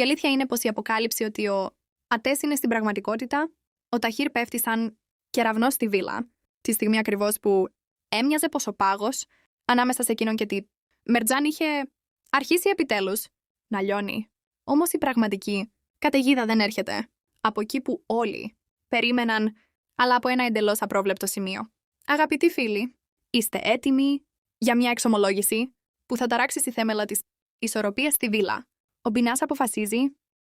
Η αλήθεια είναι πως η αποκάλυψη ότι ο Ατές είναι στην πραγματικότητα, ο Ταχίρ πέφτει σαν κεραυνός στη βίλα, τη στιγμή ακριβώς που έμοιαζε πως ο πάγος ανάμεσα σε εκείνον και τη Μερτζάν είχε αρχίσει επιτέλους να λιώνει. Όμως η πραγματική καταιγίδα δεν έρχεται από εκεί που όλοι περίμεναν, αλλά από ένα εντελώς απρόβλεπτο σημείο. Αγαπητοί φίλοι, είστε έτοιμοι για μια εξομολόγηση που θα ταράξει στη θέμελα της ισορροπίας στη βίλα? Ο Μπινάς αποφασίζει,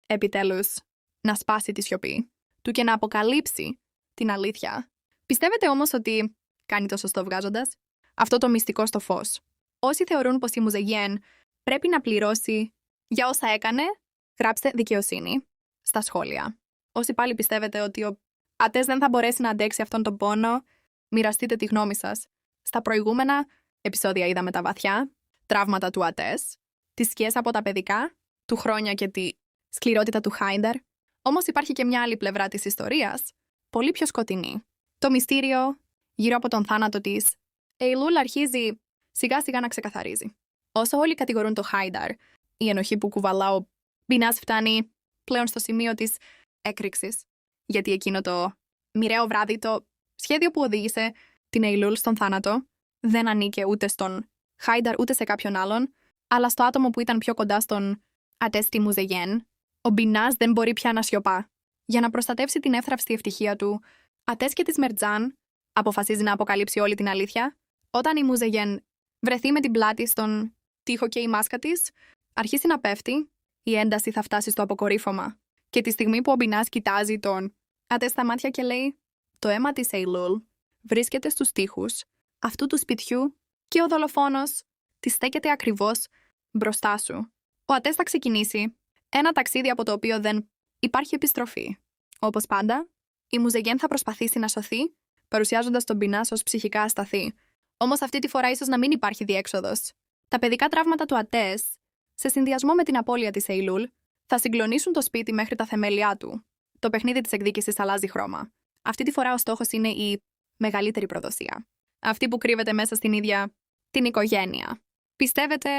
επιτέλους, να σπάσει τη σιωπή του και να αποκαλύψει την αλήθεια. Πιστεύετε όμως ότι κάνει το σωστό βγάζοντας αυτό το μυστικό στο φως? Όσοι θεωρούν πως η Μουζεγέν πρέπει να πληρώσει για όσα έκανε, γράψτε δικαιοσύνη στα σχόλια. Όσοι πάλι πιστεύετε ότι ο Ατές δεν θα μπορέσει να αντέξει αυτόν τον πόνο, μοιραστείτε τη γνώμη σας. Στα προηγούμενα επεισόδια είδαμε τα βαθιά τραύματα του Ατές, τις σκιές από τα παιδικά του χρόνια και τη σκληρότητα του Χάινταρ. Όμως υπάρχει και μια άλλη πλευρά της ιστορίας, πολύ πιο σκοτεινή. Το μυστήριο γύρω από τον θάνατο της Εϊλούλ αρχίζει σιγά σιγά να ξεκαθαρίζει. Όσο όλοι κατηγορούν το Χάινταρ, η ενοχή που κουβαλά ο Μπινάς φτάνει πλέον στο σημείο της έκρηξης. Γιατί εκείνο το μοιραίο βράδυ, το σχέδιο που οδήγησε την Εϊλούλ στον θάνατο, δεν ανήκε ούτε στον Χάινταρ ούτε σε κάποιον άλλον, αλλά στο άτομο που ήταν πιο κοντά στον Ατές στη Μουζεγέν. Ο Μπινάς δεν μπορεί πια να σιωπά. Για να προστατεύσει την εύθραυστη ευτυχία του, Ατές και της Μερτζάν αποφασίζει να αποκαλύψει όλη την αλήθεια. Όταν η Μουζεγέν βρεθεί με την πλάτη στον τοίχο και η μάσκα της αρχίσει να πέφτει, η ένταση θα φτάσει στο αποκορύφωμα. Και τη στιγμή που ο Μπινάς κοιτάζει τον Ατές στα μάτια και λέει «Το αίμα της Εϊλούλ βρίσκεται στους τοίχους αυτού του σπιτιού και ο δολοφόνος τη στέκεται ακριβώς μπροστά σου». Ο Ατές θα ξεκινήσει ένα ταξίδι από το οποίο δεν υπάρχει επιστροφή. Όπως πάντα, η Μουζεγέν θα προσπαθήσει να σωθεί, παρουσιάζοντας τον Μπινάς ως ψυχικά ασταθή. Όμως αυτή τη φορά ίσως να μην υπάρχει διέξοδος. Τα παιδικά τραύματα του Ατές, σε συνδυασμό με την απώλεια της Εϊλούλ, θα συγκλονίσουν το σπίτι μέχρι τα θεμέλια του. Το παιχνίδι της εκδίκησης αλλάζει χρώμα. Αυτή τη φορά ο στόχος είναι η μεγαλύτερη προδοσία. Αυτή που κρύβεται μέσα στην ίδια την οικογένεια. Πιστεύετε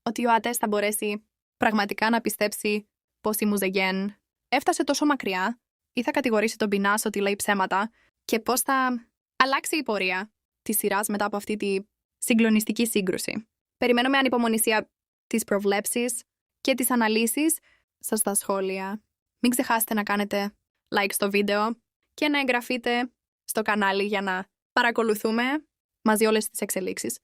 ότι ο Ατές θα μπορέσει πραγματικά να πιστέψει πως η Μουζεγέν έφτασε τόσο μακριά ή θα κατηγορήσει τον Μπινάς ότι λέει ψέματα και πώς θα αλλάξει η πορεία της σειράς μετά από αυτή τη συγκλονιστική σύγκρουση? Περιμένω με ανυπομονησία τις προβλέψεις και τις αναλύσεις σας στα σχόλια. Μην ξεχάσετε να κάνετε like στο βίντεο και να εγγραφείτε στο κανάλι για να παρακολουθούμε μαζί όλες τις εξελίξεις.